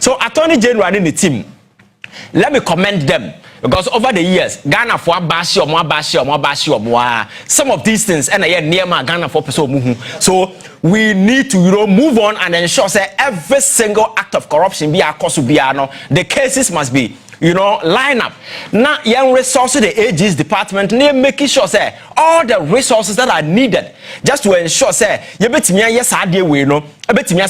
So Attorney General in the team, let me commend them. Because over the years, Ghana for bashi or more, some of these things and near my Ghana for person. So we need to move on and ensure that every single act of corruption be a cause to be the cases must be line up. Now, young resources, the AG's department, making sure say all the resources that are needed just to ensure say you bet me yes I deal with I bet me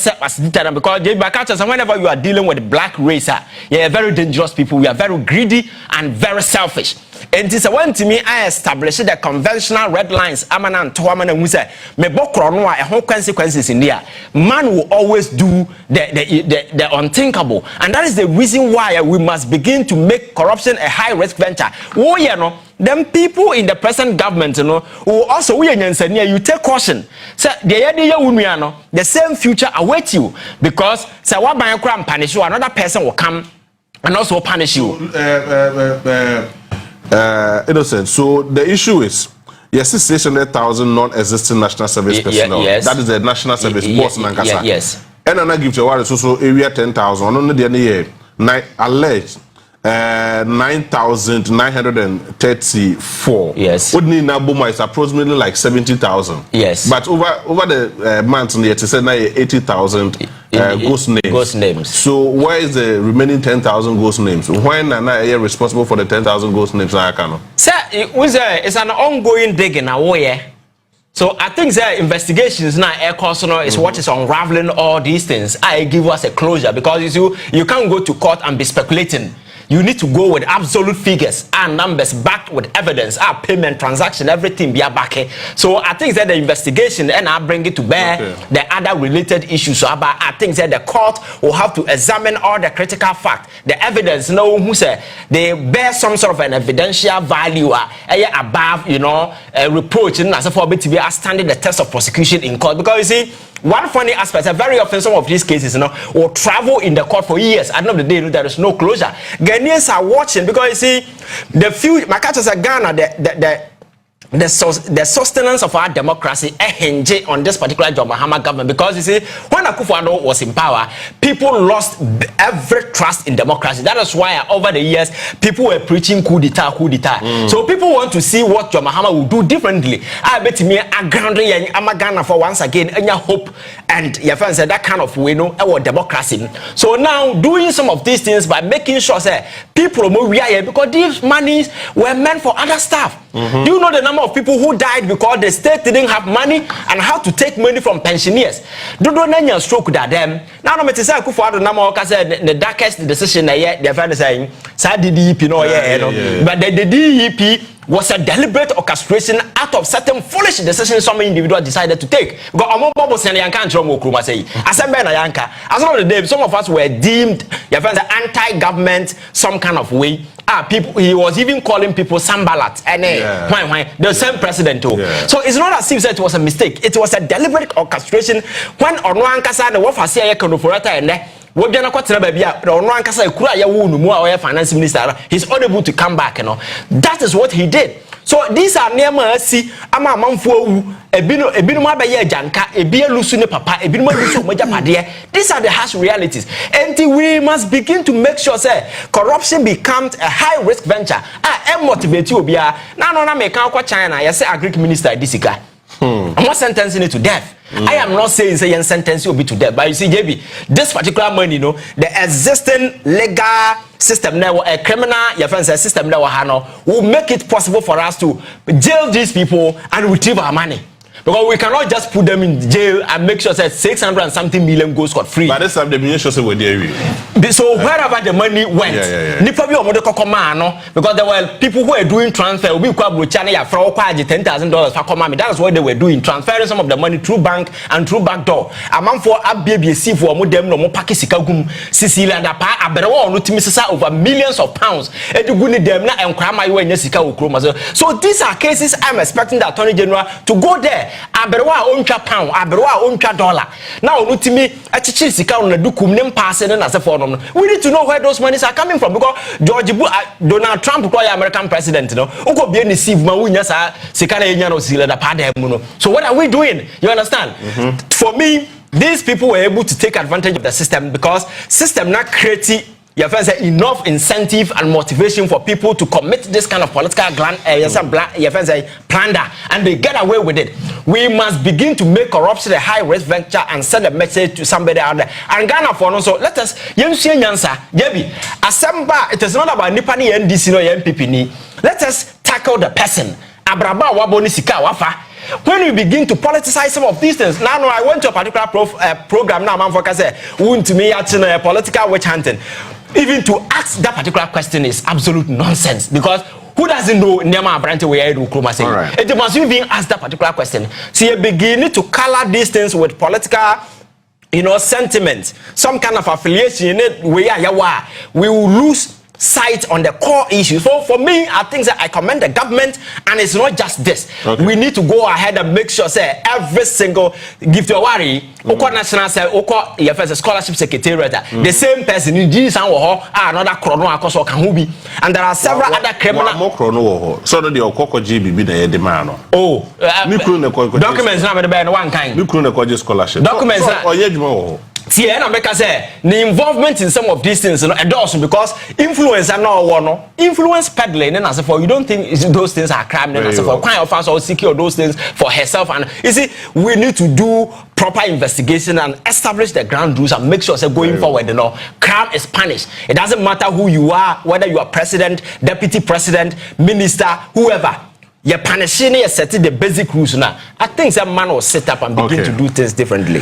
because whenever you are dealing with the black race, you're very dangerous people. We are very greedy and very selfish. And this one to me, I established the conventional red lines. Amana and Tuamana who say me bokronwa a whole consequences in there. Man will always do the unthinkable, and that is the reason why we must begin to make corruption a high risk venture. Oh, you know, them people in the present government, who also you take caution. So the same future awaits you, because say what by crime punish you, another person will come and also punish you. Innocent. So the issue is, yes, 600,000 non-existing national service personnel. Yes. That is the national service boss Nankasa. Yes. And I give you a so area 10,000. On the year, alleged 9,934. Yes. Udni Nabuma is approximately like 70,000. Yes. But over the months, it said 80,000 ghost names. Ghost names. So where is the remaining 10,000 ghost names? When are you responsible for the 10,000 ghost names? Sir, it's an ongoing digging away. So I think the investigations now is what is unraveling all these things. I give us a closure, because you can't go to court and be speculating. You need to go with absolute figures and numbers backed with evidence, payment, transaction, everything be back. So I think that the investigation and I bring it to bear the other related issues. So I think that the court will have to examine all the critical facts, the evidence. Who say they bear some sort of an evidential value above, reproach and as for to be standing the test of prosecution in court. Because you see, one funny aspect, very often some of these cases, will travel in the court for years. At the end of the day, there is no closure. Ghanaians are watching, because you see, the few, my catches are Ghana, the sustenance of our democracy hinge on this particular John Mahama government. Because you see, when Akufo-Addo was in power, people lost every trust in democracy. That is why over the years people were preaching coup d'etat. So people want to see what John Mahama will do differently. I bet me a grounding Ghana for once again and your hope and your friends said that kind of way, our democracy. So now doing some of these things by making sure that people move here, because these monies were meant for other stuff. Do you know the number of people who died because the state didn't have money and how to take money from pensioners? Do not stroke that them. Now no matter say Akufo-Addo number said the darkest decision their friend saying DEP but the DEP was a deliberate orchestration out of certain foolish decisions some individual decided to take. Because as some of us were deemed anti-government some kind of way. People, he was even calling people sambalat and the same president too. So it's not as if it was a mistake. It was a deliberate orchestration. When Onua Nkasa the Wafasi Konoforata and finance minister, he's unable to come back. That is what he did. So these are near mercy. Ama manfo ebinuma be ye janka ebie lusu ne papa ebinuma lusu moja padie. These are the harsh realities, and we must begin to make sure say corruption becomes a high risk venture. Motivate you obia na make kwa China. You say agric minister disika. I'm not sentencing it to death. I am not saying say sentence will be to death, but you see, JB, this particular money, the existing legal system now, a criminal system now, will make it possible for us to jail these people and retrieve our money. Because we cannot just put them in jail and make sure that 600 and something million goes scot free. But this time the minister said so wherever the money went, because there were people who were doing transfer. We $10,000 for command. That is what they were doing, transferring some of the money through bank and through back door. A man for ABBC for them no more Pakisikagum, Sicily and over millions of pounds. So these are cases I'm expecting the Attorney General to go there. Aberwa oncha pound, aberwa oncha dollar. Now ultimately sika on the dukum nem passing and as a form. We need to know where those monies are coming from, because Donald Trump, American president, uko be receive mawunya sika na yenya no sile da pa dem no. So what are we doing? You understand? For me, these people were able to take advantage of the system because system not creating enough incentive and motivation for people to commit this kind of political plunder, and they get away with it. We must begin to make corruption a high risk venture and send a message to somebody out there. And Ghana for also, let us assemble. It is not about Nipani NDC or MPP ni. Let us tackle the person. Abraba waboni sika wafa. When we begin to politicize some of these things, now I went to a particular program now, man, for say, to me, a political witch hunting. Even to ask that particular question is absolute nonsense, because who doesn't know Nyama Abrante where do Kroma say? It must even ask that particular question. So you begin to color these things with political, sentiment, some kind of affiliation. We will lose sight on the core issues. So for me, I think that I commend the government, and it's not just this. Okay. We need to go ahead and make sure say every single give to a worry, national say scholarship secretariat, the same person in Jesus and another chrono and there are several other criminal more chrono so that the okoko GBB na demand. Documents na be one kind. Scholarship. Documents so, the involvement in some of these things, because influence are not one. Influence peddling, and as for you don't think those things are crime, and as for kind of us or secure those things for herself. And you see, we need to do proper investigation and establish the ground rules and make sure that going forward, crime is punished. It doesn't matter who you are, whether you are president, deputy president, minister, whoever. You're punishing, you're setting the basic rules now. I think that man will set up and begin to do things differently.